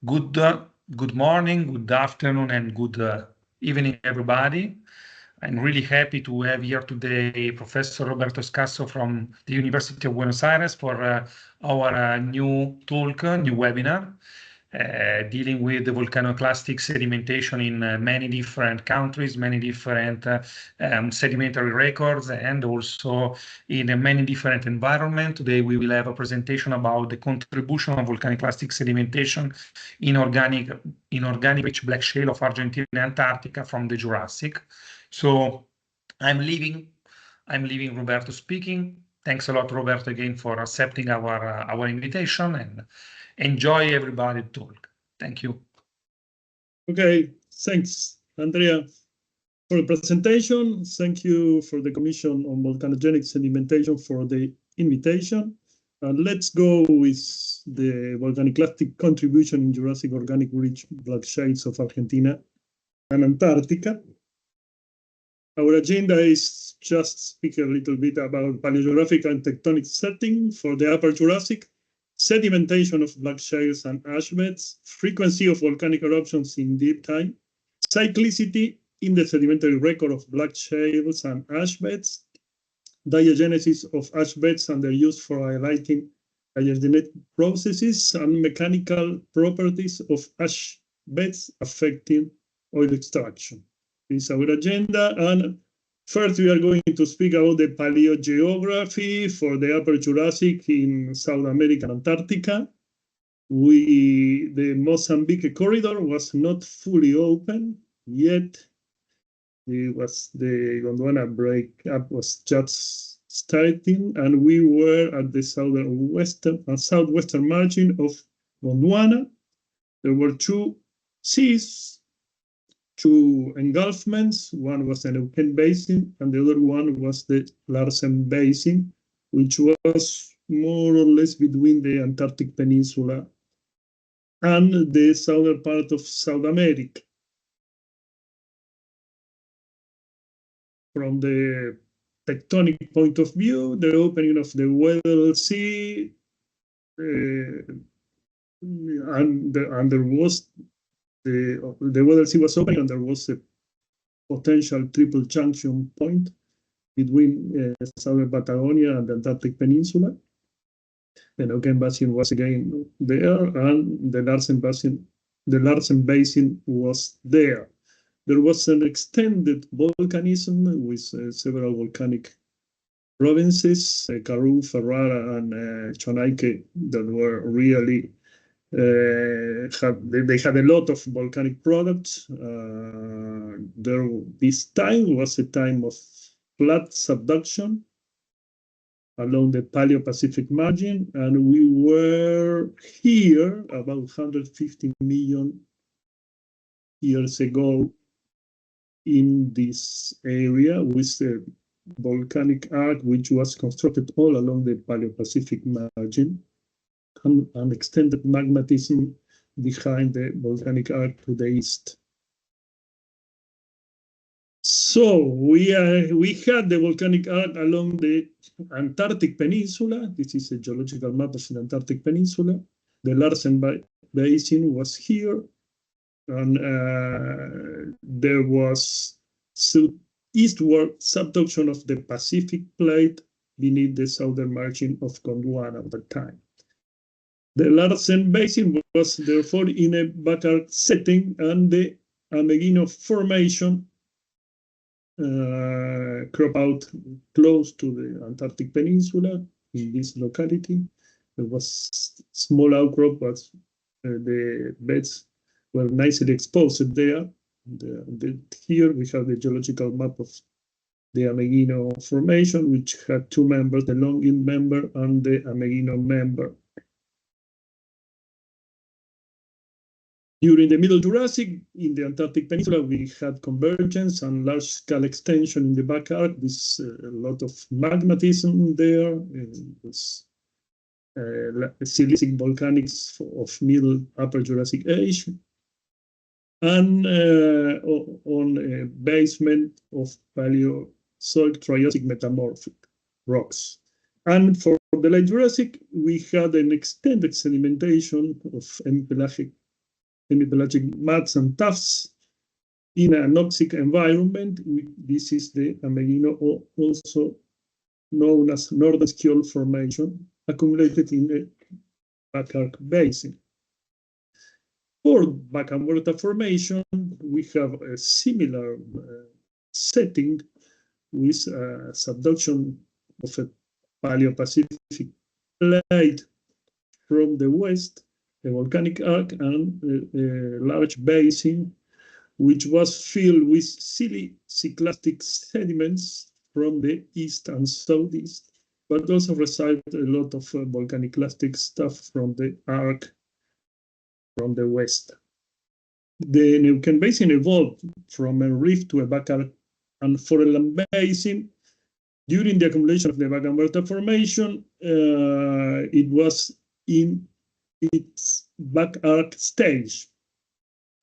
Good, good morning, good afternoon, and good evening, everybody. I'm really happy to have here today Professor Roberto Scasso from the University of Buenos Aires for our new talk, new webinar, dealing with the volcaniclastic sedimentation in many different countries, many different sedimentary records, and also in many different environments. Today we will have a presentation about the contribution of volcaniclastic sedimentation in organic rich black shale of Argentina and Antarctica from the Jurassic. So I'm leaving Roberto speaking. Thanks a lot, Roberto, again for accepting our invitation, and enjoy everybody talk. Thank you. Okay, thanks, Andrea, for the presentation. Thank you for the Commission on Volcanogenic Sedimentation for the invitation. And let's go with the volcaniclastic contribution in Jurassic organic rich black shales of Argentina and Antarctica. Our agenda is just speak a little bit about paleogeographic and tectonic setting for the Upper Jurassic, sedimentation of black shales and ash beds, frequency of volcanic eruptions in deep time, cyclicity in the sedimentary record of black shales and ash beds, diagenesis of ash beds and their use for highlighting diagenetic processes, and mechanical properties of ash beds affecting oil extraction. This is our agenda, and first we are going to speak about the paleogeography for the Upper Jurassic in South America and Antarctica. The Mozambique corridor was not fully open yet. The Gondwana breakup was just starting, and we were at the southwestern margin of Gondwana. There were two seas, two engulfments. One was the Neuquén Basin, and the other one was the Larsen Basin, which was more or less between the Antarctic Peninsula and the southern part of South America. From the tectonic point of view, the opening of the Weddell Sea, and there was the Weddell Sea was open, and there was a potential triple junction point between southern Patagonia and the Antarctic Peninsula. The Neuquén Basin was again there, and the Larsen Basin was there. There was an extended volcanism with several volcanic provinces, Karoo, Ferrara, and Chonaike, that were really they had a lot of volcanic products. This time was a time of flat subduction along the Paleo-Pacific margin, and we were here about 150 million years ago in this area with the volcanic arc, which was constructed all along the Paleo-Pacific margin, and extended magmatism behind the volcanic arc to the east. So we had the volcanic arc along the Antarctic Peninsula. This is a geological map of the Antarctic Peninsula. The Larsen Basin was here, and there was eastward subduction of the Pacific plate beneath the southern margin of Gondwana at the time. The Larsen Basin was therefore in a back arc setting, and the Ameghino Formation crop out close to the Antarctic Peninsula in this locality. There was small outcrop, but the beds were nicely exposed there. Here we have the geological map of the Ameghino Formation, which had two members, the Longin member and the Ameghino member. During the Middle Jurassic, in the Antarctic Peninsula, we had convergence and large-scale extension in the back arc with a lot of magmatism there. It was silicic volcanics of Middle Upper Jurassic age, and on a basement of Paleozoic Triassic metamorphic rocks. And for the late Jurassic, we had an extended sedimentation of empelagic hemipelagic mats and tuffs in an anoxic environment. This is the Ameghino, also known as Northern Skiol Formation, accumulated in the Back Arc Basin. For Vaca Muerta Formation, we have a similar setting with subduction of a Paleopacific plate from the west, a volcanic arc, and a large basin which was filled with siliciclastic sediments from the east and southeast, but also received a lot of volcaniclastic stuff from the arc from the west. The Neuquén Basin evolved from a rift to a back arc and foreland basin. During the accumulation of the Vaca Muerta Formation, it was in its back arc stage.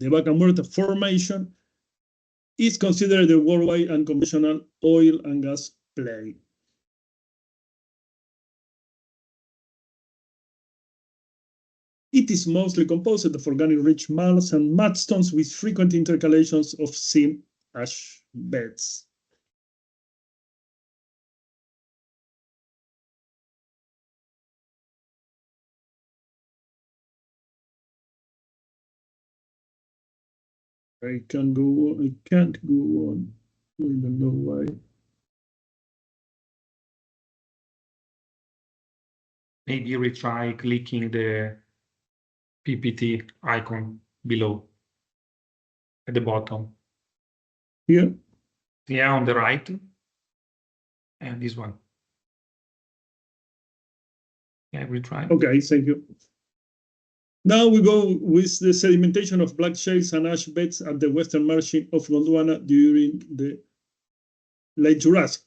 The Vaca Muerta Formation is considered a worldwide unconventional oil and gas play. It is mostly composed of organic-rich marls and mudstones with frequent intercalations of thin ash beds. I can't go on. I don't know why. Maybe retry clicking the PPT icon below at the bottom. Here? Yeah, on the right. And this one. Yeah, retry. Okay, thank you. Now we go with the sedimentation of black shales and ash beds at the western margin of Gondwana during the late Jurassic.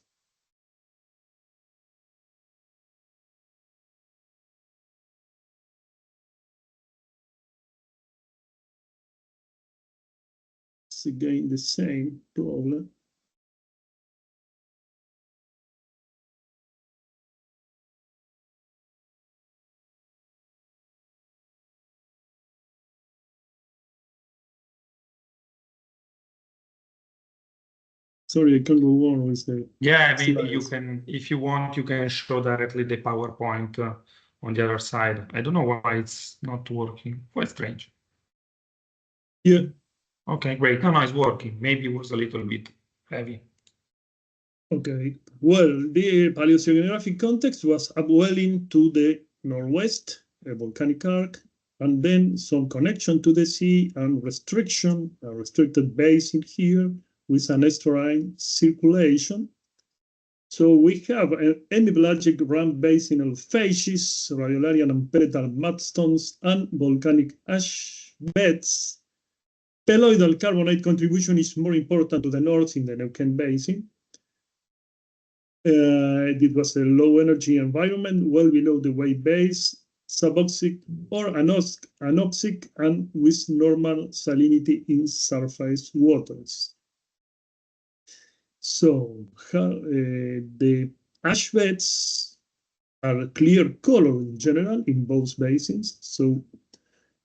It's again the same problem. Sorry, I can't go on with the. Yeah, maybe you can, if you want, you can show directly the PowerPoint on the other side. I don't know why it's not working. Quite strange. Yeah. Okay, great. No, it's working. Maybe it was a little bit heavy. Okay. Well, the paleoceanographic context was upwelling to the northwest, a volcanic arc, and then some connection to the sea and restriction, a restricted basin here with an estuarine circulation. So we have an hemipelagic ramp basin of facies, radiolarian and pelletal mudstones, and volcanic ash beds. Peloidal carbonate contribution is more important to the north in the Neuquén Basin. It was a low energy environment, well below the wave base, suboxic or anoxic, and with normal salinity in surface waters. So the ash beds are clear color in general in both basins. So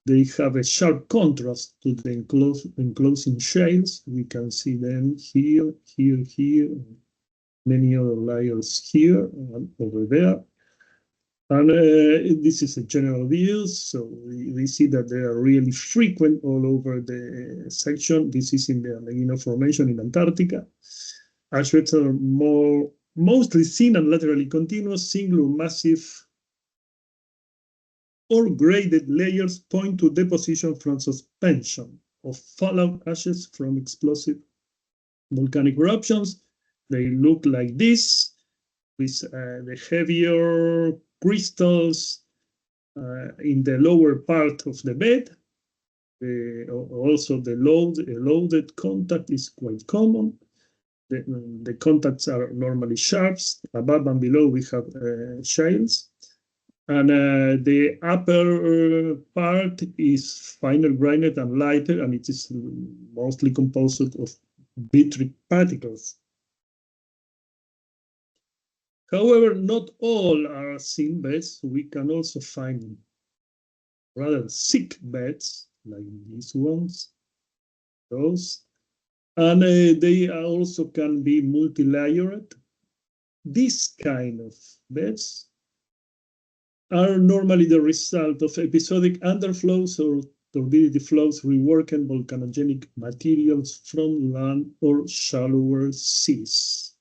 they have a sharp contrast to the enclosing shales. We can see them here, here, here, many other layers here and over there. And this is a general view, so we see that they are really frequent all over the section. This is in the Ameghino Formation in Antarctica. Ash beds are mostly thin and laterally continuous, single massive or graded layers point to deposition from suspension of fallout ashes from explosive volcanic eruptions. They look like this, with the heavier crystals in the lower part of the bed. Also, the loaded contact is quite common. The contacts are normally sharps. Above and below, we have shales. And the upper part is finer grained and lighter, and it is mostly composed of vitric particles. However, not all are thin beds. We can also find rather thick beds like these ones, those. And they also can be multi-layered. This kind of beds are normally the result of episodic underflows or turbidity flows reworking volcanogenic materials from land or shallower seas.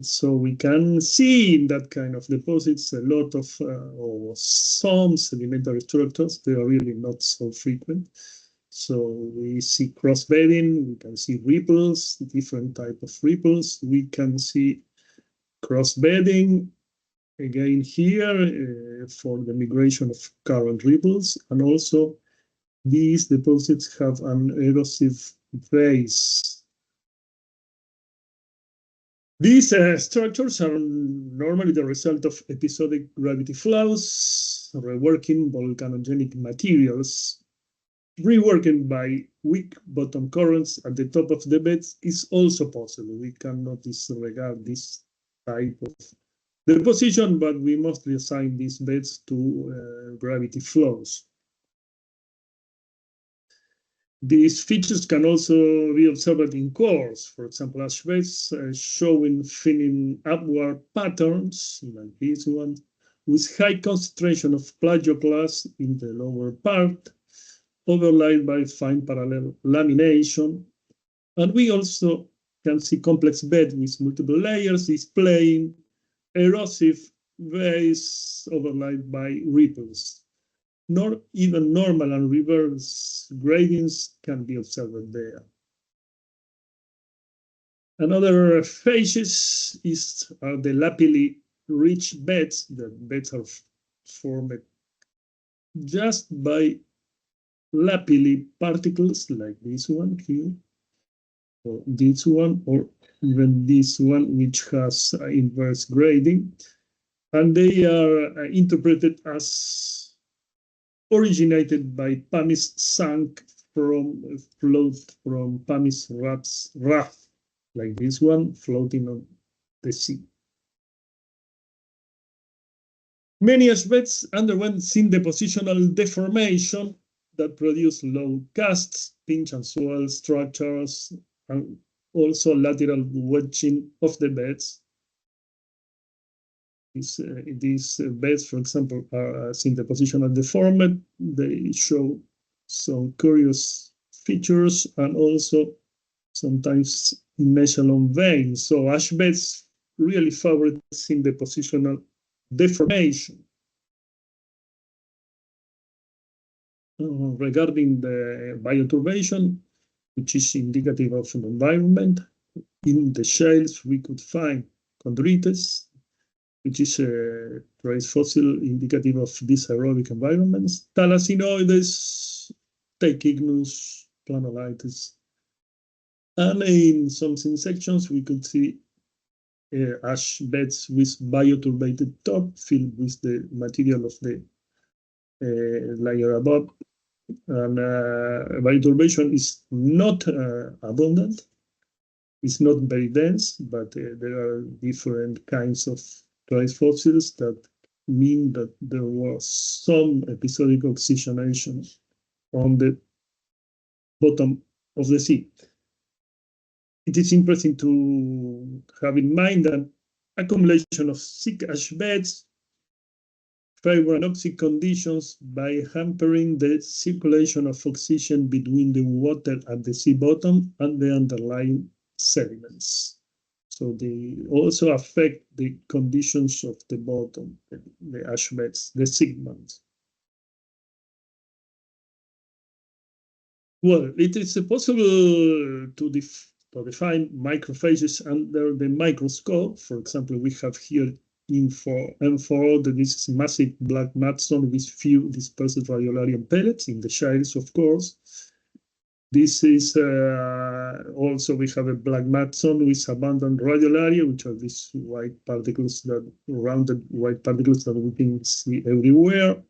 So we can see in that kind of deposits a lot of or some sedimentary structures. They are really not so frequent. So we see cross-bedding, we can see ripples, different type of ripples. We can see cross-bedding, again here, for the migration of current ripples. And also these deposits have an erosive base. These structures are normally the result of episodic gravity flows, reworking volcanogenic materials. Reworking by weak bottom currents at the top of the beds is also possible. We cannot disregard this type of deposition, but we mostly assign these beds to gravity flows. These features can also be observed in cores, for example, ash beds showing thinning upward patterns, like this one, with high concentration of plagioclase in the lower part, overlaid by fine parallel lamination. And we also can see complex beds with multiple layers displaying erosive base overlaid by ripples. Nor even normal and reverse gradings can be observed there. Another phases are the lapilli rich beds. The beds are formed just by lapilli particles like this one here, or this one, or even this one, which has inverse grading. And they are interpreted as originated by pumice sunk from pumice raft, like this one, floating on the sea. Many ash beds underwent thin depositional deformation that produced low casts, pinch and swell structures, and also lateral wedging of the beds. These beds, for example, are in depositional deformed. They show some curious features and also sometimes in echelon veins. So ash beds really favor in depositional deformation. Regarding the bioturbation, which is indicative of an environment, in the shales we could find chondrites, which is a trace fossil indicative of these aerobic environments, thalassinoides, tachygnus, planolites. And in some sections, we could see ash beds with bioturbated top filled with the material of the layer above. And bioturbation is not abundant. It's not very dense, but there are different kinds of trace fossils that mean that there was some episodic oxygenation on the bottom of the sea. It is interesting to have in mind that accumulation of thick ash beds favor anoxic conditions by hampering the circulation of oxygen between the water at the sea bottom and the underlying sediments. So they also affect the conditions of the bottom, the ash beds, the segments. Well, it is possible to define microphages under the microscope. For example, we have here M4, that this is massive black mudstone with few dispersed radiolarian pellets in the shales, of course. This is also, we have a black mudstone with abundant radiolaria, which are these white particles, that rounded white particles that we can see everywhere.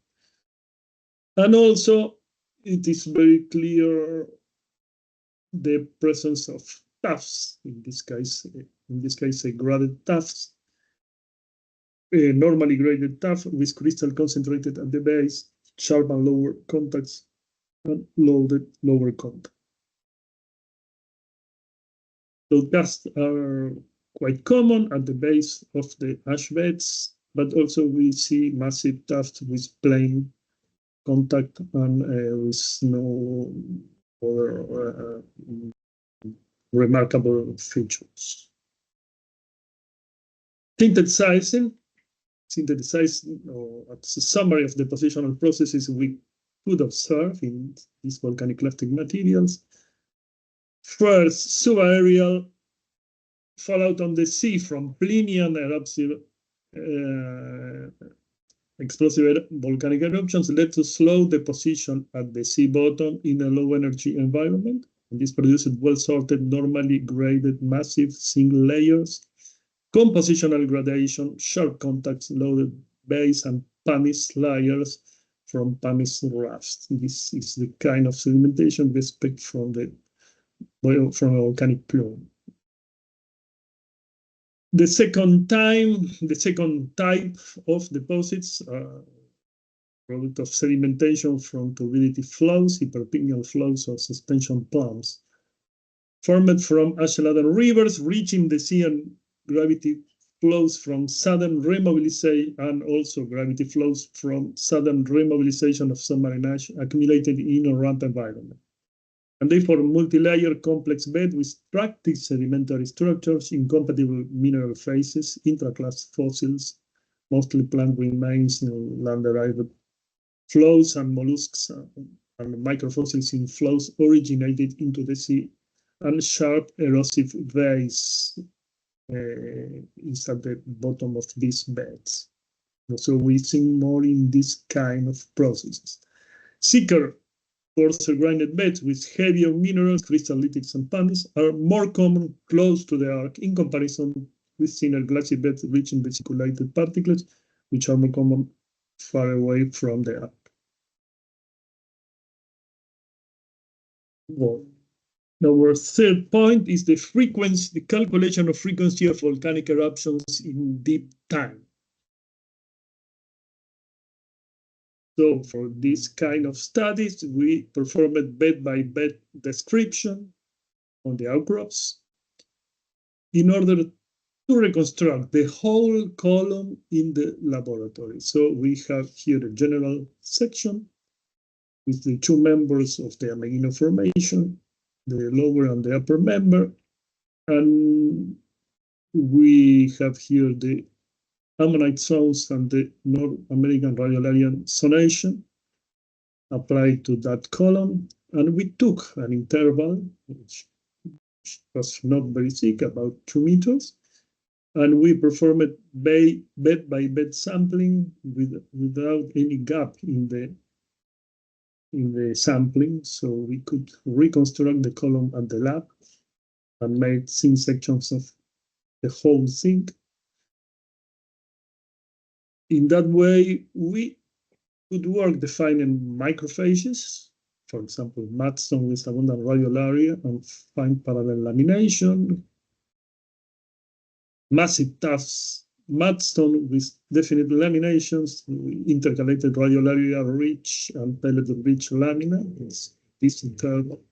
And also, it is very clear the presence of tuffs, in this case, a graded tuffs, a normally graded tuff with crystal concentrated at the base, sharp and lower contacts, and lower contact. Load casts are quite common at the base of the ash beds, but also we see massive tuff with plain contact and with no other remarkable features. Synthesizing, or as a summary of the depositional processes we could observe in these volcaniclastic materials. First, subaerial fallout on the sea from Plinian eruptive explosive volcanic eruptions led to slow deposition at the sea bottom in a low energy environment. And this produced well-sorted, normally graded, massive single layers, compositional gradation, sharp contacts, loaded base, and pumice layers from pumice rafts. This is the kind of sedimentation we expect from a volcanic plume. The second type of deposits product of sedimentation from turbidity flows, hyperpycnial flows, or suspension plumes, formed from ash-laden rivers reaching the sea, and gravity flows from sudden remobilization, and also gravity flows from sudden remobilization of submarine ash accumulated in a ramp environment. And they form multi-layer complex bed with structured sedimentary structures, incompatible mineral phases, intraclass fossils, mostly plant remains in land-derived flows, and mollusks and microfossils in flows originated into the sea, and sharp erosive veins is at the bottom of these beds. So we see more in this kind of processes. Thicker coarser-grained beds with heavier minerals, crystallitics, and pumice are more common close to the arc in comparison with thinner glassy beds reaching vesiculated particles, which are more common far away from the arc. Well, our third point is the calculation of frequency of volcanic eruptions in deep time. So for this kind of studies, we performed bed-by-bed description on the outcrops in order to reconstruct the whole column in the laboratory. So we have here a general section with the two members of the Ameghino Formation, the lower and the upper member, and we have here the ammonite zones and the North American radiolarian zonation applied to that column. And we took an interval, which was not very thick, about 2 meters, and we performed bed-by-bed sampling without any gap in the sampling, so we could reconstruct the column at the lab and made thin sections of the whole thing. In that way, we could work defining microphases, for example, mudstone with abundant radiolaria and fine parallel lamination, massive tuffs, mudstone with definite laminations, intercalated radiolaria rich and pellet rich lamina, this interval.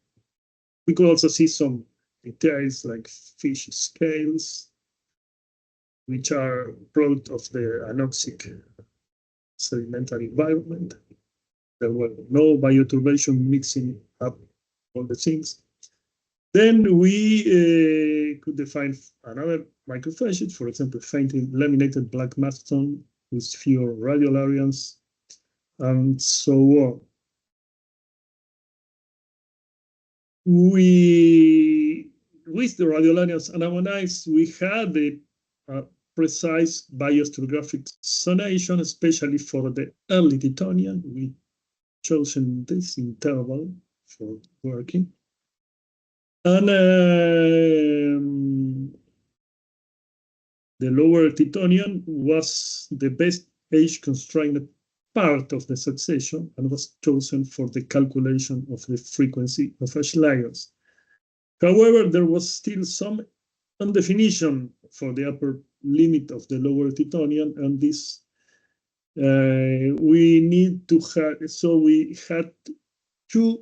We could also see some details like fish scales, which are product of the anoxic sedimentary environment. There were no bioturbation mixing up all the things. Then we could define another microphase, for example, faintly laminated black mudstone with fewer radiolarians, and so on. With the radiolarians and ammonites, we had a precise biostratigraphic zonation, especially for the early Titonian. We chosen this interval for working. And the lower Titonian was the best age-constrained part of the succession and was chosen for the calculation of the frequency of ash layers. However, there was still some undefinition for the upper limit of the lower Titonian, and this we need to have, so we had two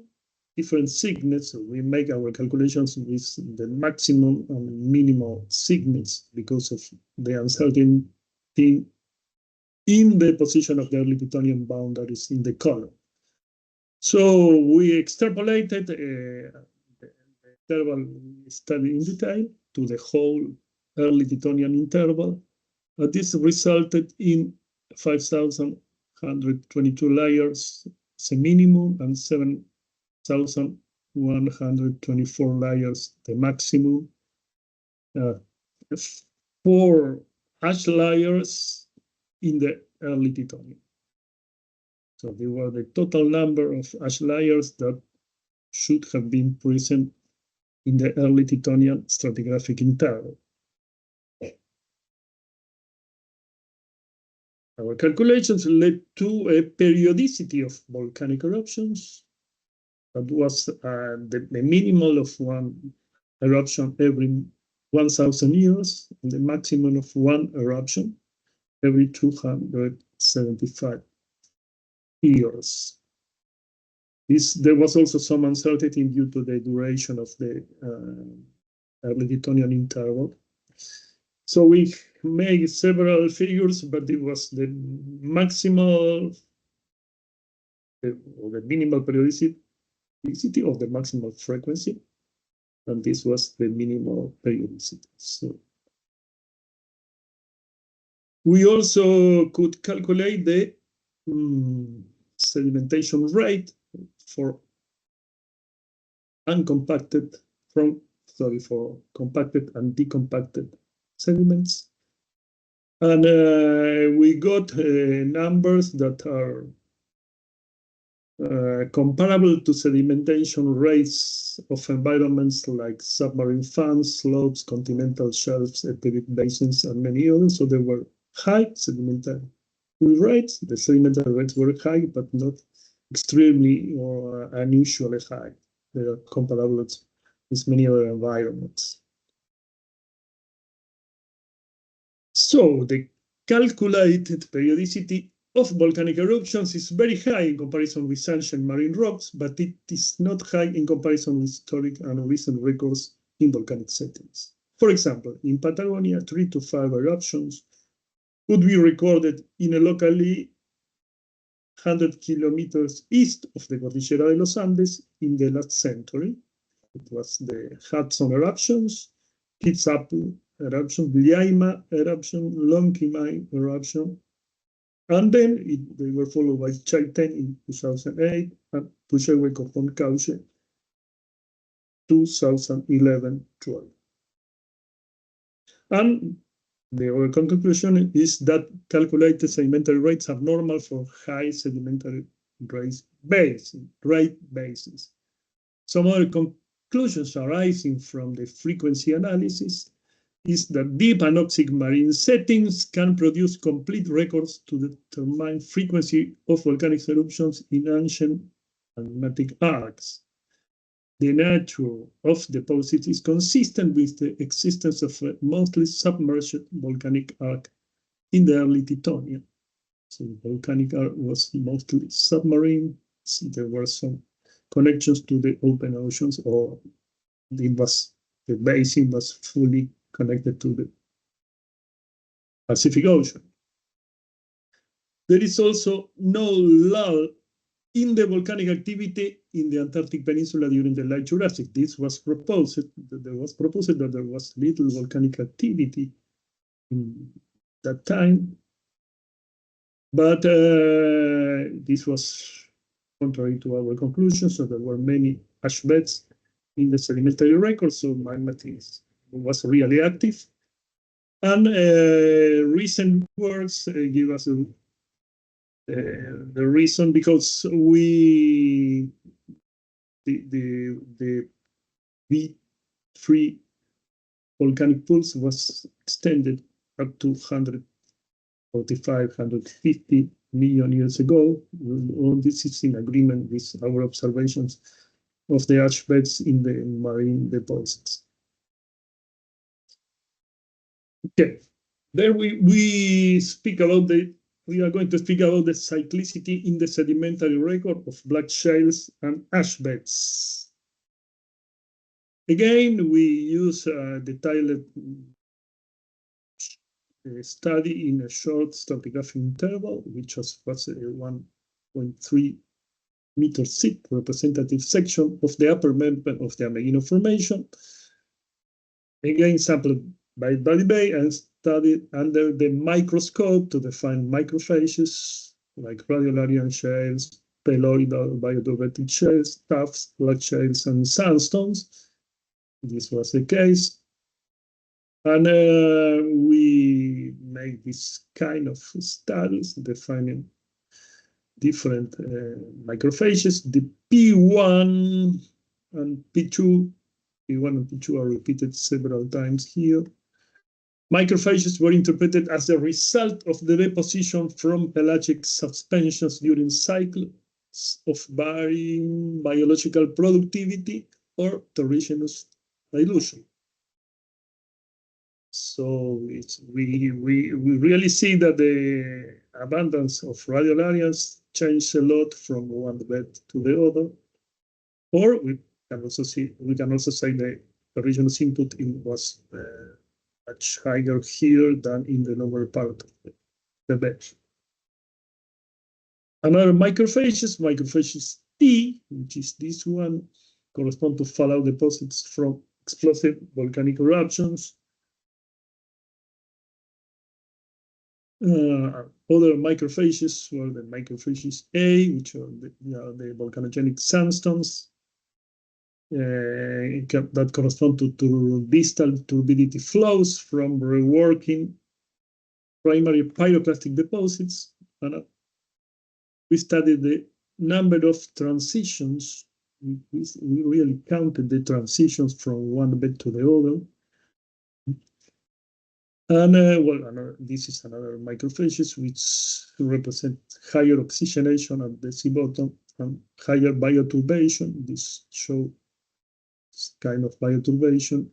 different thickness. So we make our calculations with the maximum and minimal thickness because of the uncertainty in the position of the early Plutonian boundaries in the column. So we extrapolated the interval we studied in detail to the whole early Plutonian interval. This resulted in 5,122 layers as a minimum and 7,124 layers the maximum. 4 ash layers in the early Plutonian. So they were the total number of ash layers that should have been present in the early Plutonian stratigraphic interval. Our calculations led to a periodicity of volcanic eruptions that was the minimal of 1 eruption every 1,000 years and the maximum of 1 eruption every 275 years. There was also some uncertainty due to the duration of the early Plutonian interval. So we made several figures, but it was the maximal or the minimal periodicity of the maximal frequency, and this was the minimal periodicity. So we also could calculate the sedimentation rate for compacted and decompacted sediments. And we got numbers that are comparable to sedimentation rates of environments like submarine fans, slopes, continental shelves, epidemic basins, and many others. So there were high sedimentary rates. The sedimentary rates were high, but not extremely or unusually high. They are comparable with many other environments. So the calculated periodicity of volcanic eruptions is very high in comparison with ancient marine rocks, but it is not high in comparison with historic and recent records in volcanic settings. For example, in Patagonia, 3 to 5 eruptions would be recorded in a locally 100 kilometers east of the Cordillera de los Andes in the last century. It was the Hudson eruptions, Kitsapu eruption, Liaima eruption, Lonquimay eruption, and then they were followed by Chaitén in 2008 and Puyehue-Copón-Cauche 2011-12. And the other conclusion is that calculated sedimentary rates are normal for high sedimentary rate bases. Some other conclusions arising from the frequency analysis is that deep anoxic marine settings can produce complete records to determine frequency of volcanic eruptions in ancient and magmatic arcs. The nature of deposits is consistent with the existence of a mostly submerged volcanic arc in the early Titonian. So the volcanic arc was mostly submarine. So there were some connections to the open oceans, or the basin was fully connected to the Pacific Ocean. There is also no lull in the volcanic activity in the Antarctic Peninsula during the late Jurassic. This was proposed. There was proposed that there was little volcanic activity in that time, but this was contrary to our conclusions. So there were many ash beds in the sedimentary record, so magma was really active. And recent works give us the reason, because the V3 volcanic pulse was extended up to 145, 150 million years ago. All this is in agreement with our observations of the ash beds in the marine deposits. Okay, there we speak about the we are going to speak about the cyclicity in the sedimentary record of black shales and ash beds. Again, we use a detailed study in a short stratigraphic interval, which was a 1.3 meter thick representative section of the upper member of the Ameghino Formation. Again, sampled by Buddy Bay and studied under the microscope to define microphages like radiolarian shales, peloidal biodiuretic shales, tuffs, black shales, and sandstones. This was the case. And we make this kind of studies defining different microphages. The P1 and P2, P1 and P2 are repeated several times here. Microphages were interpreted as the result of the deposition from pelagic suspensions during cycles of varying biological productivity or tertigenous dilution. So we really see that the abundance of radiolarians changed a lot from one bed to the other. Or we can also say the tertigenous input was much higher here than in the lower part of the bed. Another microphages T, which is this one, correspond to fallout deposits from explosive volcanic eruptions. Other microphages were the microphages A, which are the volcanogenic sandstones that correspond to distal turbidity flows from reworking primary pyroclastic deposits. And we studied the number of transitions. We really counted the transitions from one bed to the other. And this is another microphages which represent higher oxygenation at the sea bottom and higher bioturbation. This shows kind of bioturbation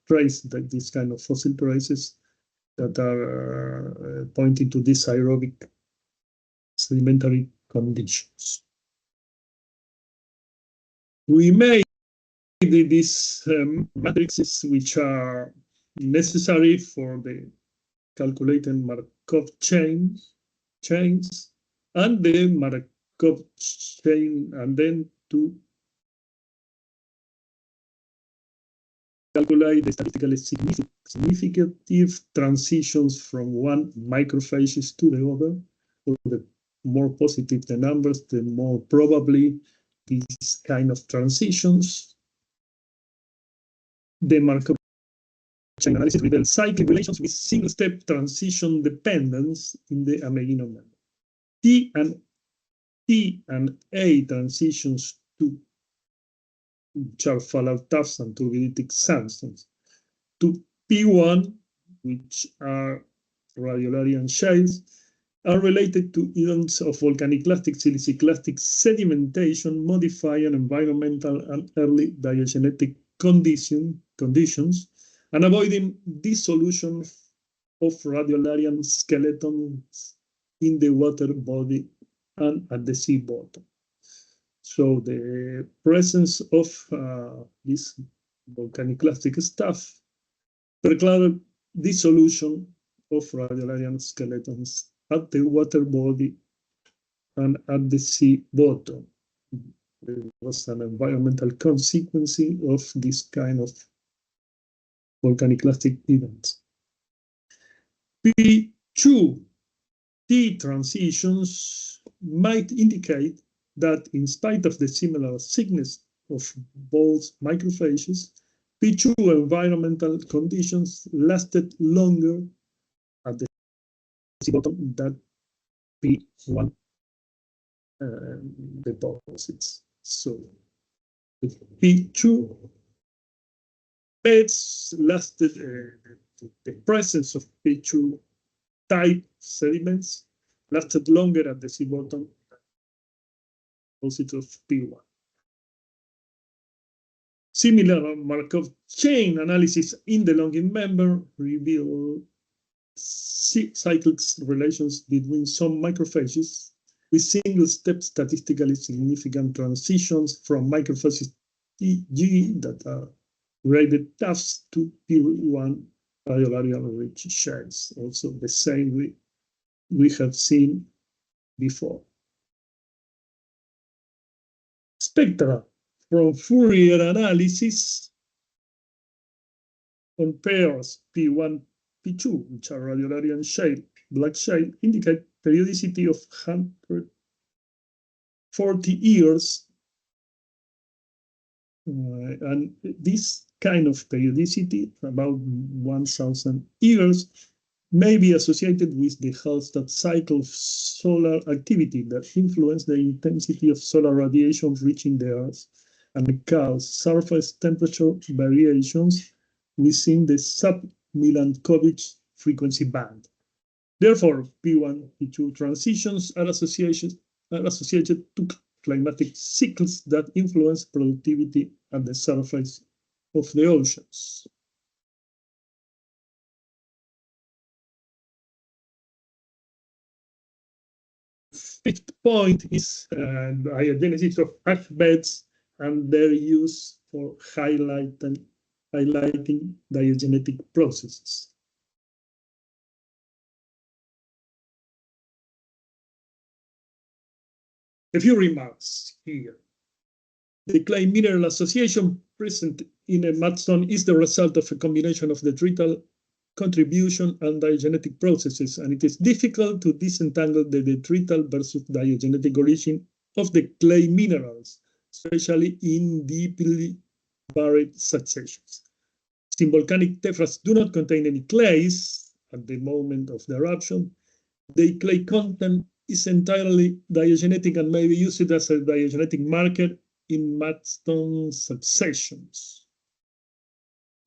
trace, like this kind of fossil traces that are pointing to these aerobic sedimentary conditions. We made these matrices which are necessary for the calculating Markov chains and the Markov chain, and then to calculate the statistically significant transitions from one microphages to the other. So the more positive the numbers, the more probably these kind of transitions. The Markov chain analysis reveals cyclic relations with single-step transition dependence in the Ameghino member. T and A transitions to which are fallout tuffs and turbiditic sandstones, to P1, which are radiolarian shales, are related to events of volcaniclastic, siliciclastic sedimentation, modifying environmental and early diagenetic conditions, and avoiding dissolution of radiolarian skeletons in the water body and at the sea bottom. So the presence of this volcaniclastic stuff precluded dissolution of radiolarian skeletons at the water body and at the sea bottom. There was an environmental consequence of this kind of volcaniclastic events. P2 T transitions might indicate that in spite of the similar thickness of both microphages, P2 environmental conditions lasted longer at the sea bottom than P1 deposits. So the P2 beds lasted, the presence of P2 type sediments lasted longer at the sea bottom opposite of P1. Similar Markov chain analysis in the longing member revealed cyclic relations between some macrophages with single-step statistically significant transitions from macrophages G that are graded tuffs to P1 radiolarian-rich shales. Also the same we have seen before. Spectra from Fourier analysis on pairs P1, P2, which are radiolarian shale, black shale, indicate periodicity of 140 years. And this kind of periodicity, about 1,000 years, may be associated with the Hallstatt cycle of solar activity that influence the intensity of solar radiation reaching the Earth and cause surface temperature variations within the sub-Milankovitch frequency band. Therefore, P1, P2 transitions are associated to climatic cycles that influence productivity at the surface of the oceans. Fifth point is diagenesis of ash beds and their use for highlighting diagenetic processes. A few remarks here. The clay mineral association present in a mudstone is the result of a combination of detrital contribution and diagenetic processes, and it is difficult to disentangle the detrital versus diagenetic origin of the clay minerals, especially in deeply buried successions. Since volcanic tephrats do not contain any clays at the moment of the eruption, the clay content is entirely diagenetic and may be used as a diagenetic marker in mudstone successions.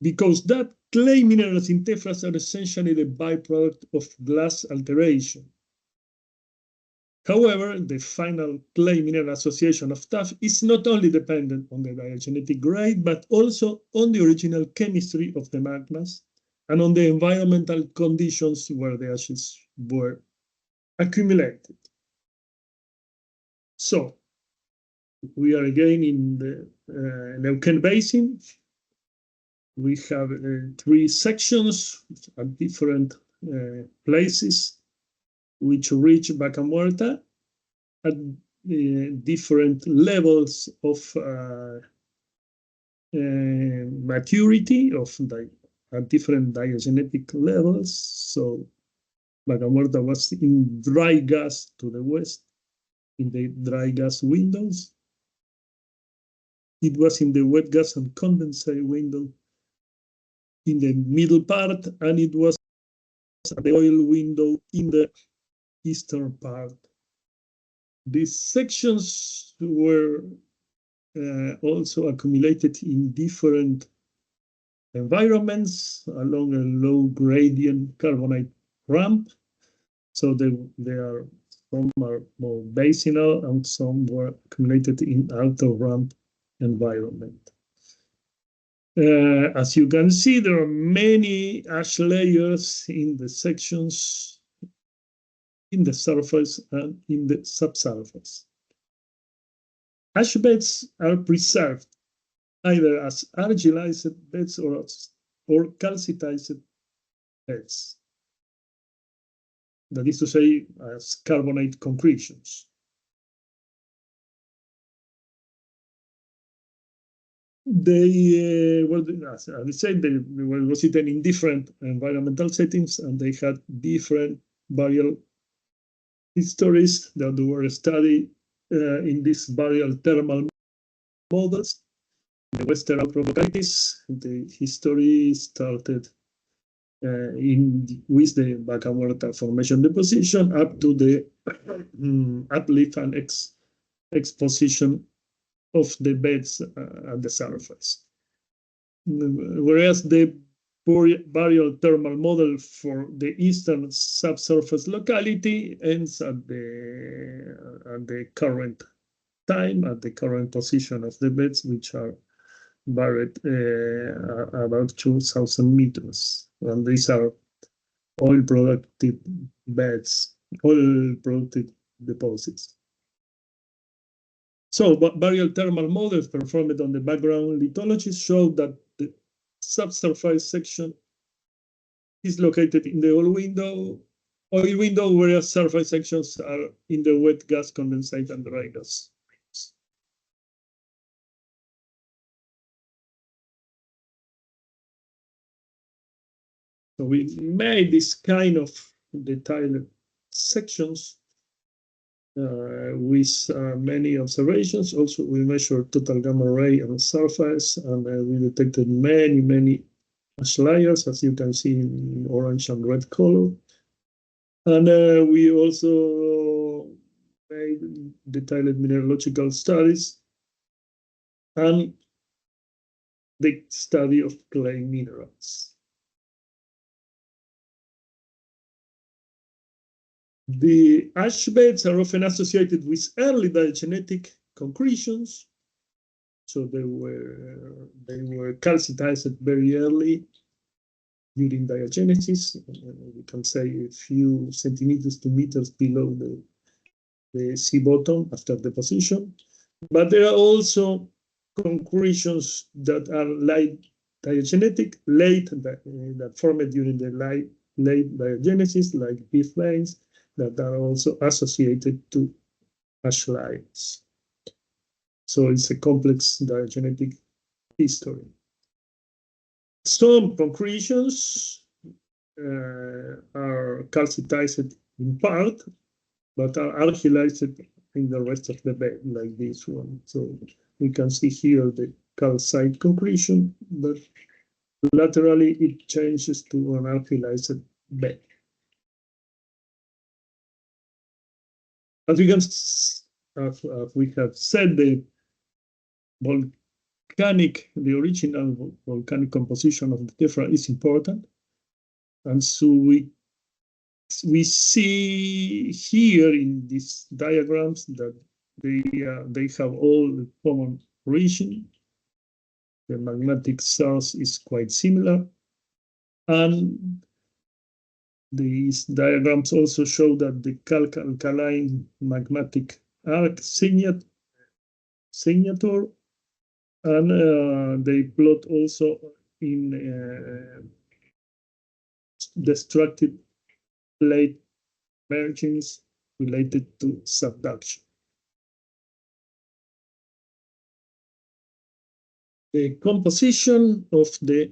Because that clay minerals in tephrats are essentially the byproduct of glass alteration. However, the final clay mineral association of tuff is not only dependent on the diagenetic grade, but also on the original chemistry of the magmas and on the environmental conditions where the ashes were accumulated. So, we are again in the Neuquén Basin. We have 3 sections at different places which reach Vaca Muerta at different levels of maturity at different diagenetic levels. So Vaca Muerta was in dry gas to the west, in the dry gas windows. It was in the wet gas and condensate window in the middle part, and it was the oil window in the eastern part. These sections were also accumulated in different environments along a low gradient carbonate ramp. So some are more basinal and some were accumulated in outer ramp environment. As you can see, there are many ash layers in the sections in the surface and in the subsurface. Ash beds are preserved either as argillized beds or calcitized beds. That is to say, as carbonate concretions. They were, as I said, they were located in different environmental settings, and they had different burial histories that were studied in these burial thermal models. In the Western Volcanics, the history started with the Vaca Muerta formation deposition up to the uplift and exposition of the beds at the surface. Whereas the burial thermal model for the eastern subsurface locality ends at the current time, at the current position of the beds, which are buried about 2,000 meters. And these are oil productive beds, oil productive deposits. So various thermal models performed on the background lithology show that the subsurface section is located in the oil window, whereas surface sections are in the wet gas condensate and dry gas. So we made this kind of detailed sections with many observations. Also, we measured total gamma ray on the surface, and we detected many ash layers, as you can see in orange and red color. And we also made detailed mineralogical studies and the study of clay minerals. The ash beds are often associated with early diagenetic concretions. So they were calcitized very early during diagenesis. We can say a few centimeters to meters below the sea bottom after deposition. But there are also concretions that are late diagenetic, that formed during the late diagenesis, like beef veins, that are also associated to ash layers. So it's a complex diagenetic history. Some concretions are calcitized in part, but are argillized in the rest of the bed, like this one. So we can see here the calcite concretion, but laterally it changes to an argillized bed. As we have said, the original volcanic composition of the tephra is important, and so we see here in these diagrams that they have all the common origin. The magmatic source is quite similar, and these diagrams also show that the calc-alkaline magmatic arc signature, and they plot also in destructive plate mergings related to subduction. The composition of the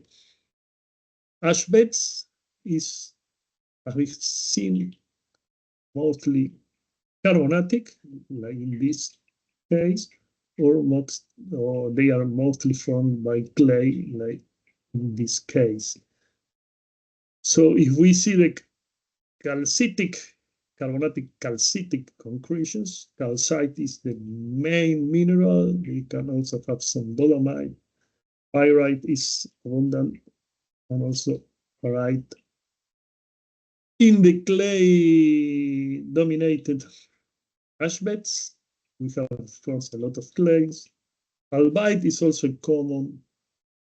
ash beds is, as we've seen, mostly carbonatic, like in this case, or they are mostly formed by clay, like in this case. So if we see the carbonatic calcitic concretions, calcite is the main mineral. We can also have some dolomite. Pyrite is abundant, and also pyrite. In the clay-dominated ash beds, we have, of course, a lot of clays. Albite is also a common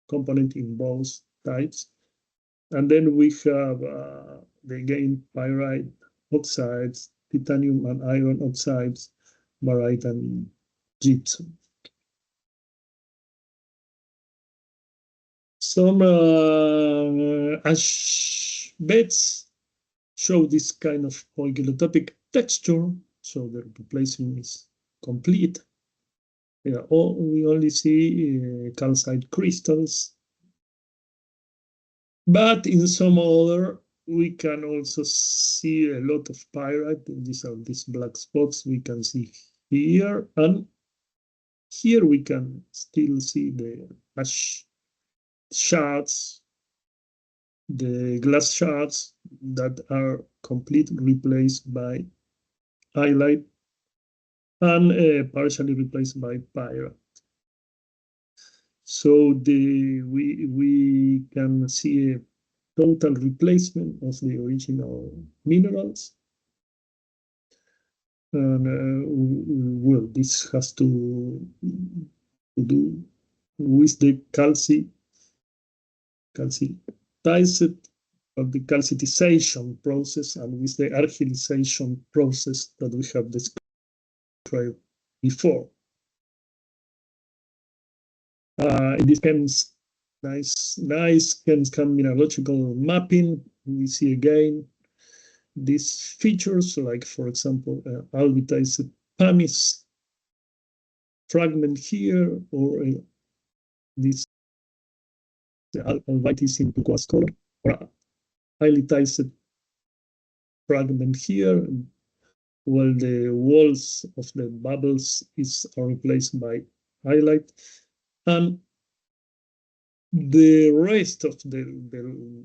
component in both types. And then we have, again, pyrite oxides, titanium and iron oxides, barite and gypsum. Some ash beds show this kind of oigotopic texture, so the replacement is complete. We only see calcite crystals, but in some other we can also see a lot of pyrite. These are these black spots we can see here, and here we can still see the ash shards, the glass shards that are completely replaced by hylite and partially replaced by pyrite. So we can see a total replacement of the original minerals. And well, this has to do with the calcitized of the calcitization process and with the argillization process that we have described before. In this case, nice mineralogical mapping. We see again these features, like for example, albitized pumice fragment here, or this albitis in turquoise color, or highlightized fragment here, while the walls of the bubbles are replaced by highlight, and the rest of the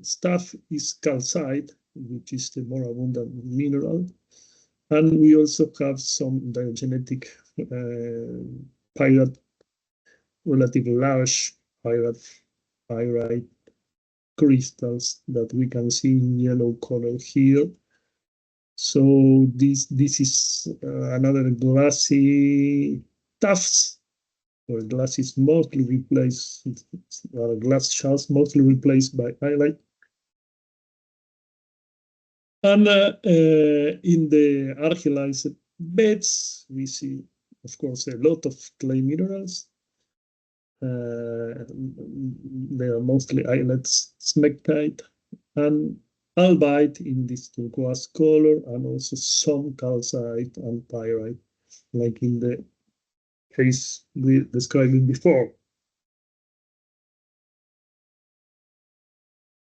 stuff is calcite, which is the more abundant mineral, and we also have some diagenetic pyrite, relatively large pyrite crystals that we can see in yellow color here. So this is another glassy tuffs, where glass is mostly replaced, glass shells mostly replaced by highlight. And in the argillized beds, we see, of course, a lot of clay minerals. They are mostly islets, smectite, and albite in this turquoise color, and also some calcite and pyrite, like in the case we described before.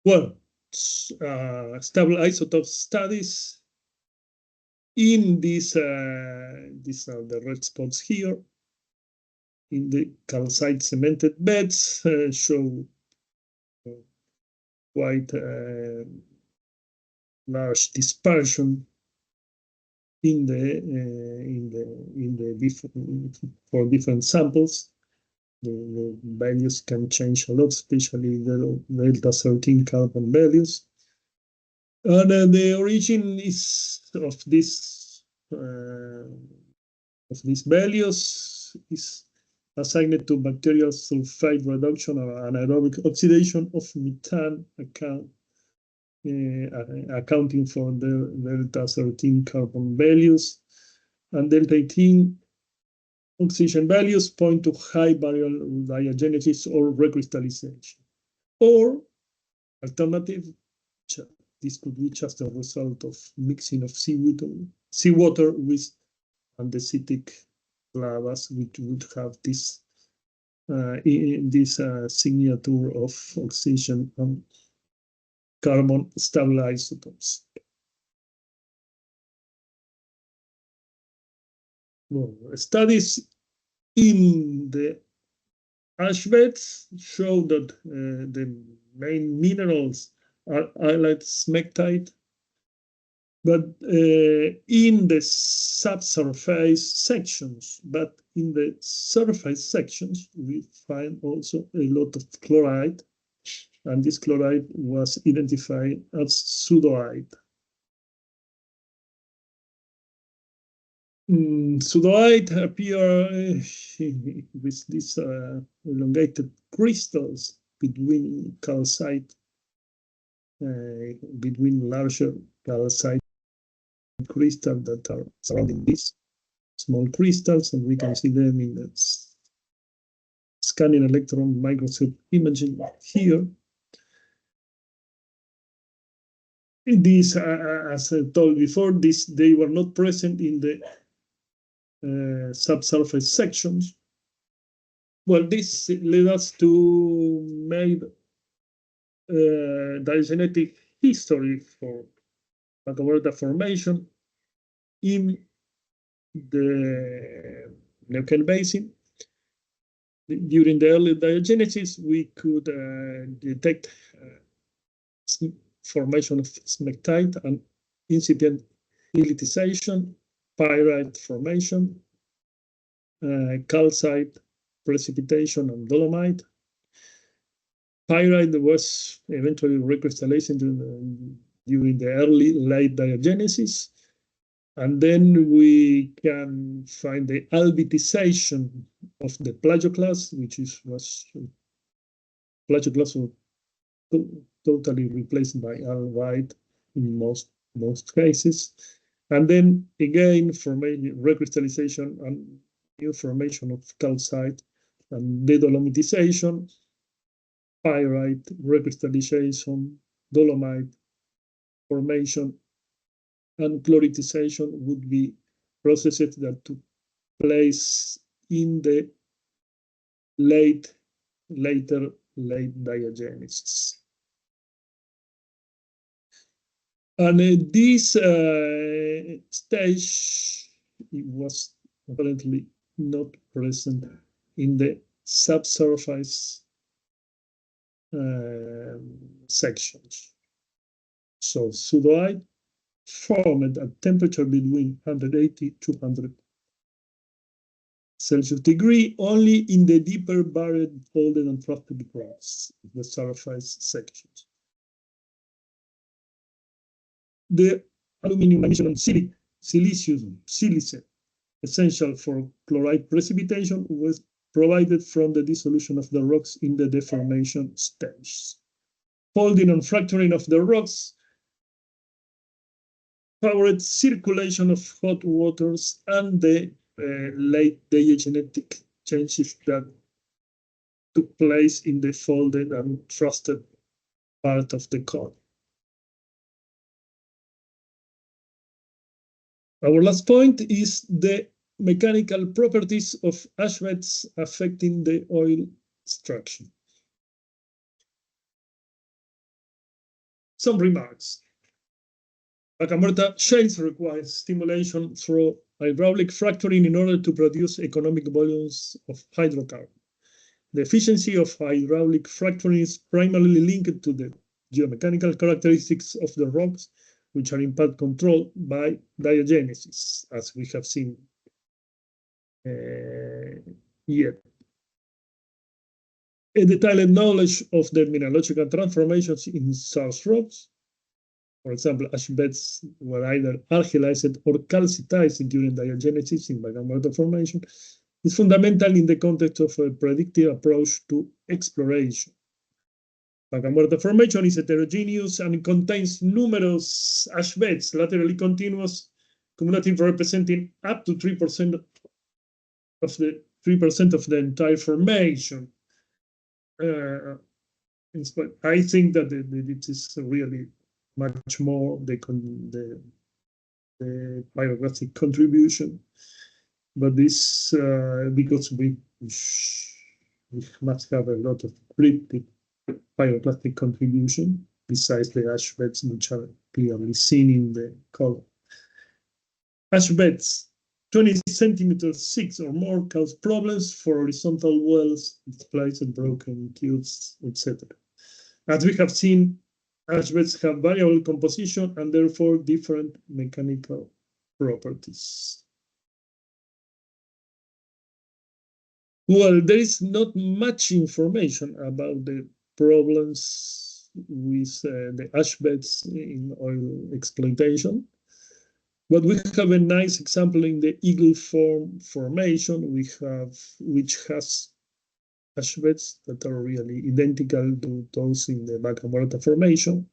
Well, stable isotope studies in these are the red spots here in the calcite cemented beds, show quite large dispersion in the different, for different samples. The values can change a lot, especially the delta 13 carbon values. And the origin is of these values is assigned to bacterial sulfide reduction or anaerobic oxidation of methane, accounting for the delta 13 carbon values, and delta 18 oxygen values point to high barrier diagenesis or recrystallization. Or alternative, this could be just a result of mixing of seawater with andesitic lavas, which would have this signature of oxygen and carbon stable isotopes. Well, studies in the ash beds show that the main minerals are highlight smectite, but in the subsurface sections, we find also a lot of chloride, and this chloride was identified as pseudoite. Pseudoite appear with these elongated crystals between calcite, between larger calcite crystals that are surrounding these small crystals, and we can see them in the scanning electron microscope imaging here. These, as I told before, they were not present in the subsurface sections. Well, this led us to make diagenetic history for Vaca Muerta formation in the Neuquén Basin. During the early diagenesis, we could detect formation of smectite and incipient illitization, pyrite formation, calcite precipitation, and dolomite. Pyrite was eventually recrystallized during the early late diagenesis, and then we can find the albitization of the plagioclase, which was plagioclase totally replaced by alvite in most cases. And then again, recrystallization and new formation of calcite and dedolomitization, pyrite, recrystallization, dolomite formation, and chloritization would be processes that took place in the late diagenesis. And this stage was apparently not present in the subsurface sections. So pseudoite formed at temperature between 180 to 200 Celsius degree only in the deeper buried folded and fractured rocks, the surface sections. The aluminum, magnesium, and silice, essential for chloride precipitation, was provided from the dissolution of the rocks in the deformation stage. Folding and fracturing of the rocks powered circulation of hot waters and the late diagenetic changes that took place in the folded and thrusted part of the core. Our last point is the mechanical properties of ash beds affecting the oil extraction. Some remarks. Vaca Muerta shales require stimulation through hydraulic fracturing in order to produce economic volumes of hydrocarbon. The efficiency of hydraulic fracturing is primarily linked to the geomechanical characteristics of the rocks, which are in part controlled by diagenesis, as we have seen here. A detailed knowledge of the mineralogical transformations in source rocks, for example, ash beds were either argillized or calcitized during diagenesis in Vaca Muerta formation, is fundamental in the context of a predictive approach to exploration. Vaca Muerta formation is heterogeneous and contains numerous ash beds, laterally continuous, cumulative representing up to 3% of the entire formation. I think that it is really much more the pyroclastic contribution, but this because we must have a lot of cryptic pyroclastic contribution besides the ash beds, which are clearly seen in the column. Ash beds 20 centimeters thick or more cause problems for horizontal wells, displaced, broken tubes, etc. As we have seen, ash beds have variable composition and therefore different mechanical properties. Well, there is not much information about the problems with the ash beds in oil exploitation. But we have a nice example in the Eagle formation, which has ash beds that are really identical to those in the Vaca Muerta formation.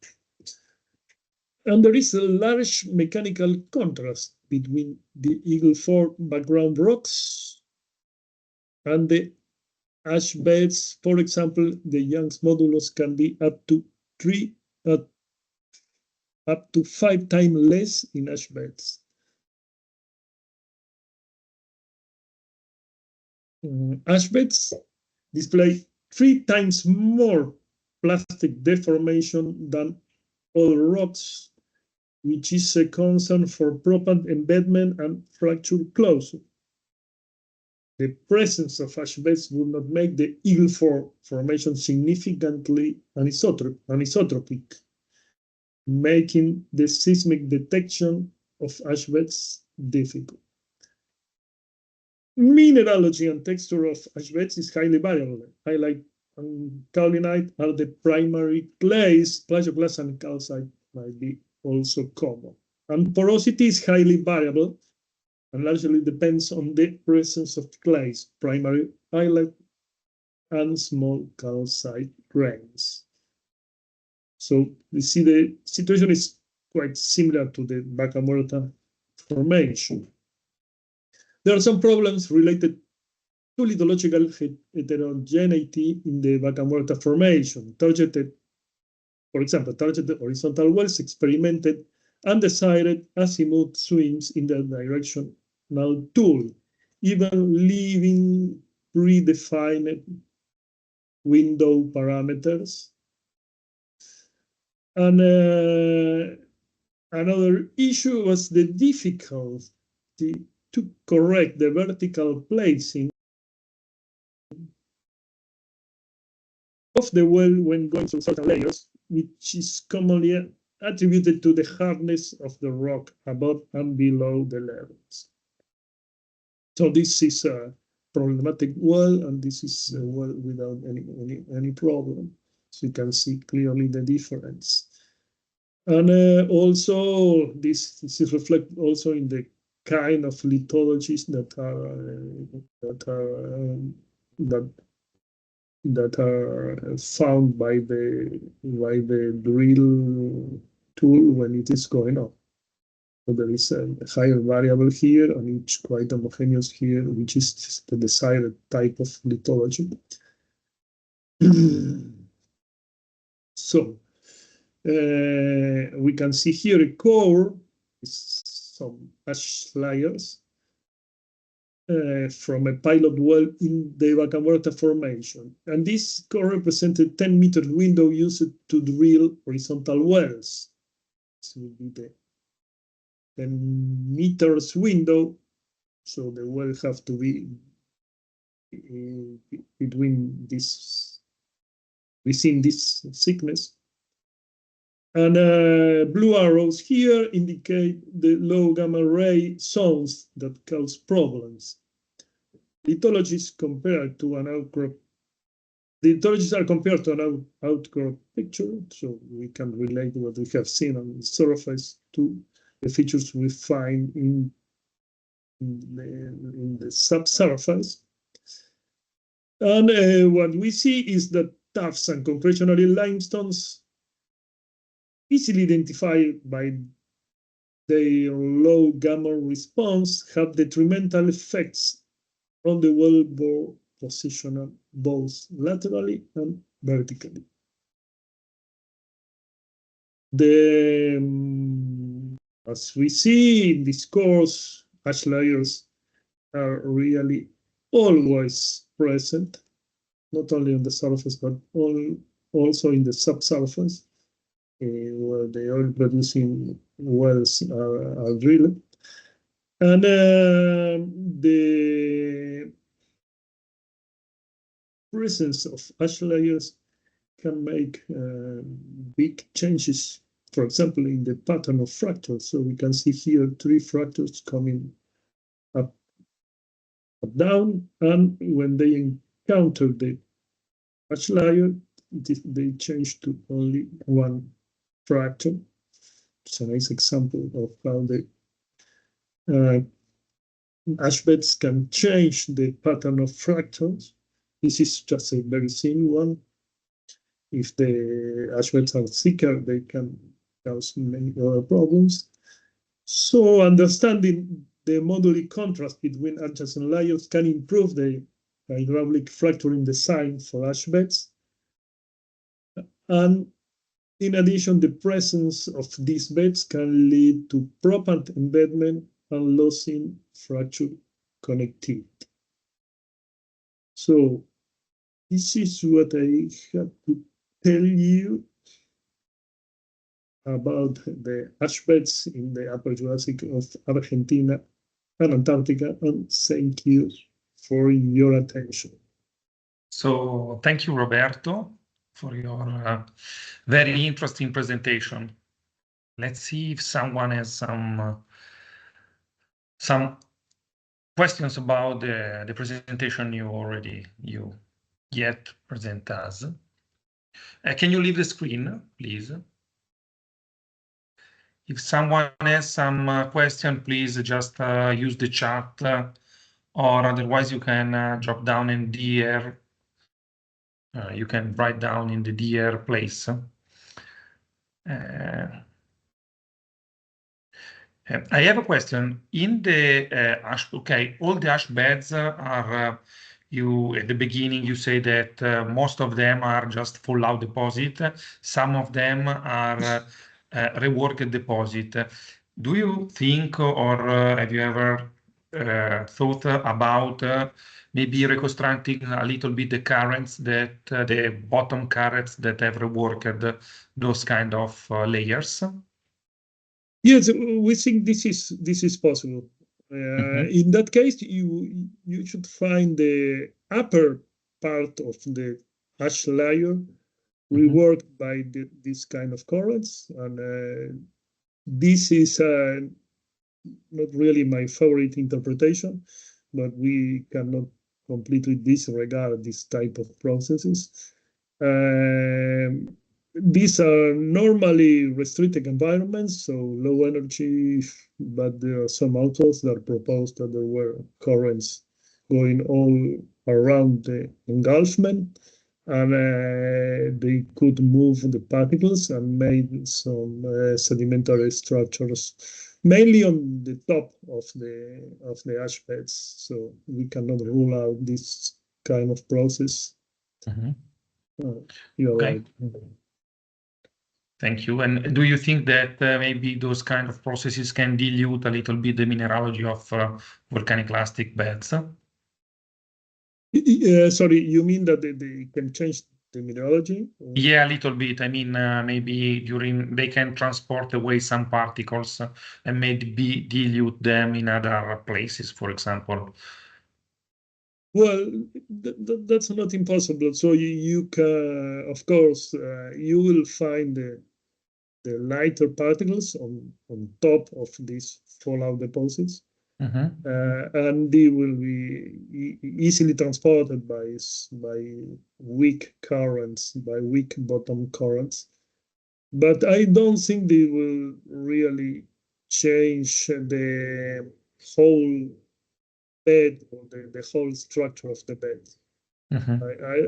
And there is a large mechanical contrast between the Eagle Ford background rocks and the ash beds. For example, the Young's modulus can be up to 5 times less in ash beds. Ash beds display 3 times more plastic deformation than other rocks, which is a concern for proper embedment and fracture closure. The presence of ash beds would not make the Eagle formation significantly anisotropic, making the seismic detection of ash beds difficult. Mineralogy and texture of ash beds is highly variable. Halite and kaolinite are the primary clays. Plagioclase and calcite might be also common. And porosity is highly variable and largely depends on the presence of clays, primary halite and small calcite grains. So you see the situation is quite similar to the Vaca Muerta formation. There are some problems related to lithological heterogeneity in the Vaca Muerta formation. Targeted, for example, targeted horizontal wells experimented undesired azimuth swings in the directional tool, even leaving predefined window parameters. And another issue was the difficulty to correct the vertical placing of the well when going through certain layers, which is commonly attributed to the hardness of the rock above and below the levels. So this is a problematic well, and this is a well without any problem. So you can see clearly the difference. And also this is reflected also in the kind of lithologies that are found by the drill tool when it is going on. So there is a higher variable here, and it's quite homogeneous here, which is the desired type of lithology. So we can see here a core, some ash layers from a pilot well in the Vaca Muerta formation. And this core represented 10-meter window used to drill horizontal wells. This would be the 10 meters window, so the well have to be within this thickness. And blue arrows here indicate the low gamma ray zones that cause problems. Lithologies compared to an outcrop. The lithologies are compared to an outcrop picture, so we can relate what we have seen on the surface to the features we find in the subsurface. And what we see is that tuffs and concretionary limestones, easily identified by their low gamma response, have detrimental effects on the wellbore position both laterally and vertically. As we see in this course, ash layers are really always present, not only on the surface, but also in the subsurface, where the oil-producing wells are drilled. And the presence of ash layers can make big changes, for example, in the pattern of fractures. So we can see here 3 fractures coming up, down, and when they encounter the ash layer, they change to only 1 fracture. It's a nice example of how the ash beds can change the pattern of fractures. This is just a very thin one. If the ash beds are thicker, they can cause many other problems. So understanding the modular contrast between adjacent layers can improve the hydraulic fracturing design for ash beds. And in addition, the presence of these beds can lead to propant embedment and losing fracture connectivity. So this is what I have to tell you about the ash beds in the Upper Jurassic of Argentina and Antarctica, and thank you for your attention. So thank you, Roberto, for your very interesting presentation. Let's see if someone has some questions about the presentation you yet present us. Can you leave the screen, please? If someone has some question, please just use the chat, or otherwise you can drop down in the air. You can write down in the DR place. I have a question. In the ash, okay, all the ash beds are, you at the beginning you say that most of them are just fallout deposit. Some of them are reworked deposit. Do you think, or have you ever thought about maybe reconstructing a little bit the currents that the bottom currents that have reworked those kind of layers? Yes, we think this is possible. In that case, you should find the upper part of the ash layer reworked by this kind of currents, and this is not really my favorite interpretation, but we cannot completely disregard this type of processes. These are normally restricted environments, so low energy, but there are some authors that proposed that there were currents going all around the engulfment, and they could move the particles and made some sedimentary structures, mainly on the top of the ash beds. So we cannot rule out this kind of process. You're Okay. right. Thank you. And do you think that maybe those kind of processes can dilute a little bit the mineralogy of volcaniclastic beds? Sorry, you mean that they can change the mineralogy? Yeah, a little bit. I mean, maybe during they can transport away some particles and maybe dilute them in other places, for example. Well, that's not impossible. So you can, of course, you will find the lighter particles on top of these fallout deposits, and they will be easily transported by weak currents, by weak bottom currents. But I don't think they will really change the whole bed or the whole structure of the bed.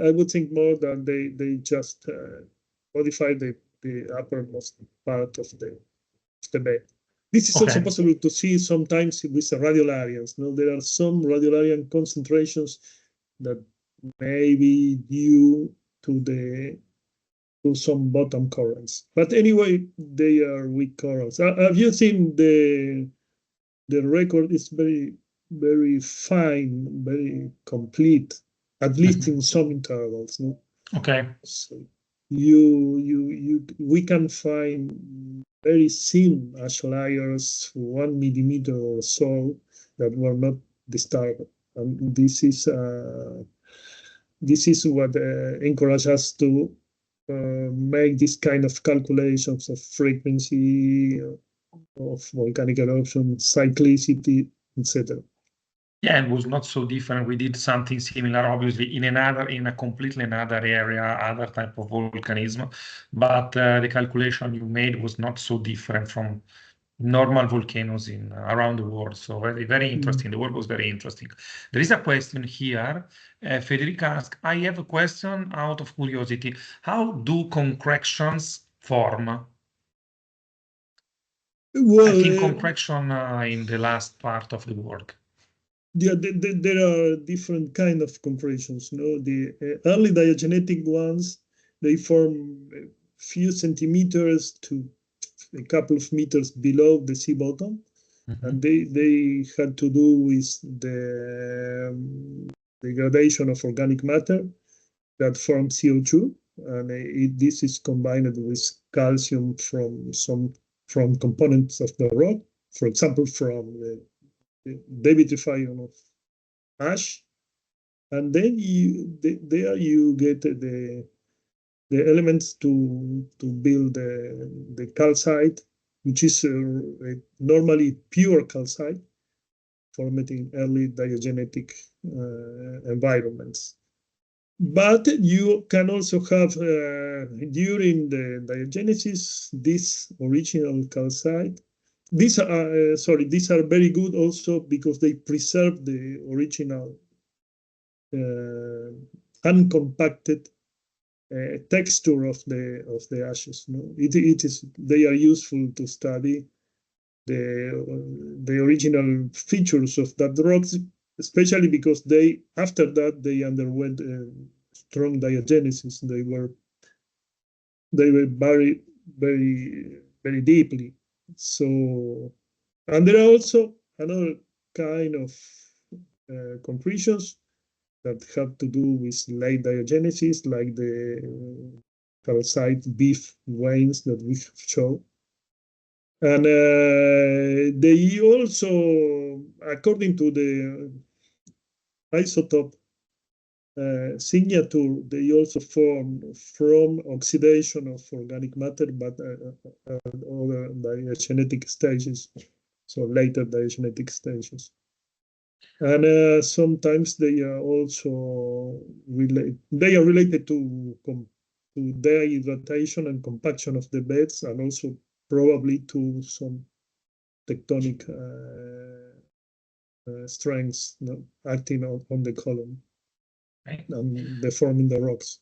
I would think more that they just modify the uppermost part of the bed. This is also possible to see sometimes with radiolarians. No, there are some radiolarian concentrations that may be due to some bottom currents. But anyway, they are weak currents. Have you seen the record is very fine, very complete, at least in some intervals. No? Okay. So we can find very thin ash layers, 1 millimeter or so, that were not disturbed, and this is what encourages us to make this kind of calculations of frequency of volcanic eruption, cyclicity, etc. Yeah, it was not so different. We did something similar, obviously, in a completely another area, other type of volcanism, but the calculation you made was not so different from normal volcanoes around the world. So very interesting. The work was very interesting. There is a question here. Federica asks, I have a question out of curiosity. How do concretions form? Well, I think concretion in the last part of the work. Yeah, there are different kind of concretions. No, the early diagenetic ones, they form a few centimeters to a couple of meters below the sea bottom, and they had to do with the degradation of organic matter that forms CO2, and this is combined with calcium from components of the rock, for example, from the devitrification of ash, and then there you get the elements to build the calcite, which is normally pure calcite formed in early diagenetic environments. But you can also have during the diagenesis this original calcite. These are very good also because they preserve the original uncompacted texture of the ashes. No? They are useful to study the original features of that rocks, especially because after that they underwent strong diagenesis. They were buried very deeply. So, and there are also another kind of concretions that have to do with late diagenesis, like the calcite beef veins that we have shown. And they also, according to the isotope signature, they also form from oxidation of organic matter, but other diagenetic stages, so later diagenetic stages. And sometimes they are also related to dehydratation and compaction of the beds, and also probably to some tectonic strengths acting on the column and deforming the rocks.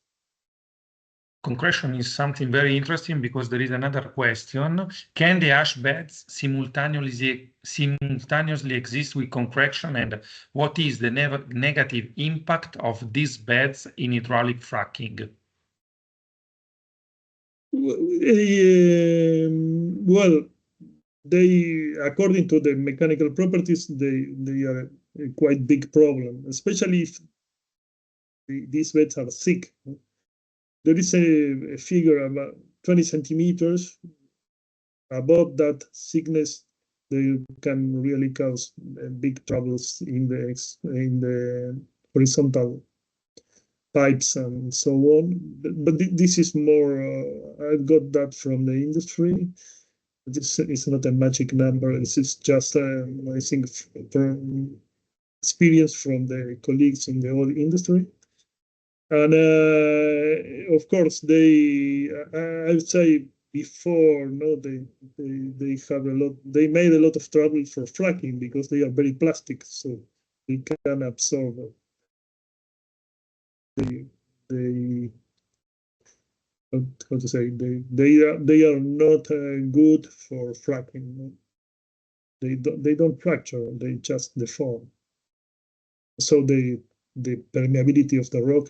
Concretion is something very interesting because there is another question. Can the ash beds simultaneously exist with concretion, and what is the negative impact of these beds in hydraulic fracking? Well, according to the mechanical properties, they are a quite big problem, especially if these beds are thick. There is a figure about 20 centimeters. Above that thickness, they can really cause big troubles in the horizontal pipes and so on. But this is more, I've got that from the industry. This is not a magic number. This is just, I think, from experience from the colleagues in the oil industry. And of course, I would say before, they have they made a lot of trouble for fracking because they are very plastic, so they can absorb. How to say, they are not good for fracking. They don't fracture, they just deform. So the permeability of the rock,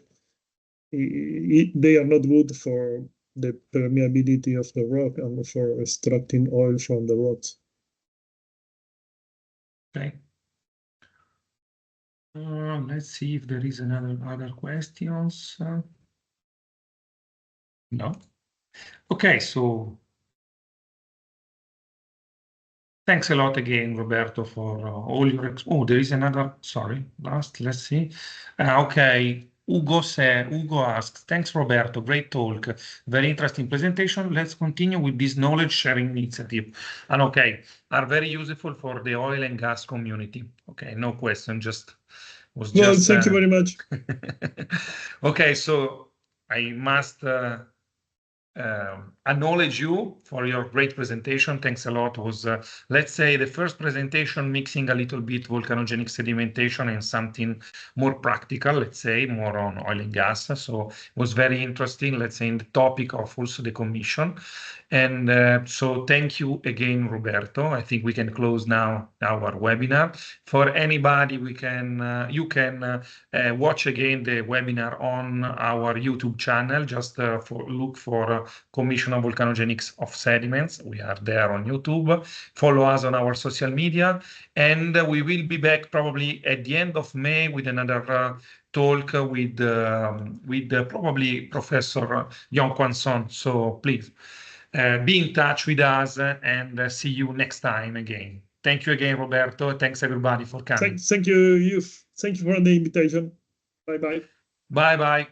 they are not good for the permeability of the rock and for extracting oil from the rocks. Okay. Let's see if there is other questions. No. Okay, so thanks a lot again, Roberto, for all your. Oh, there is another. Sorry, last. Let's see. Okay. Ugo asks, thanks, Roberto. Great talk. Very interesting presentation. Let's continue with this knowledge sharing initiative. And okay, are very useful for the oil and gas community. Okay, no question. Well, thank you very much. Okay, so I must acknowledge you for your great presentation. Thanks a lot. It was, let's say, the first presentation mixing a little bit volcanogenic sedimentation and something more practical, let's say, more on oil and gas. So it was very interesting, let's say, in the topic of also the commission. And so thank you again, Roberto. I think we can close now our webinar. For anybody, you can watch again the webinar on our YouTube channel. Just look for Commission on Volcanogenics of Sediments. We are there on YouTube. Follow us on our social media, and we will be back probably at the end of May with another talk with probably Professor Yon Kwan Son. So please be in touch with us and see you next time again. Thank you again, Roberto. Thanks everybody for coming. Thank you, Yuf. Thank you for the invitation. Bye-bye. Bye-bye.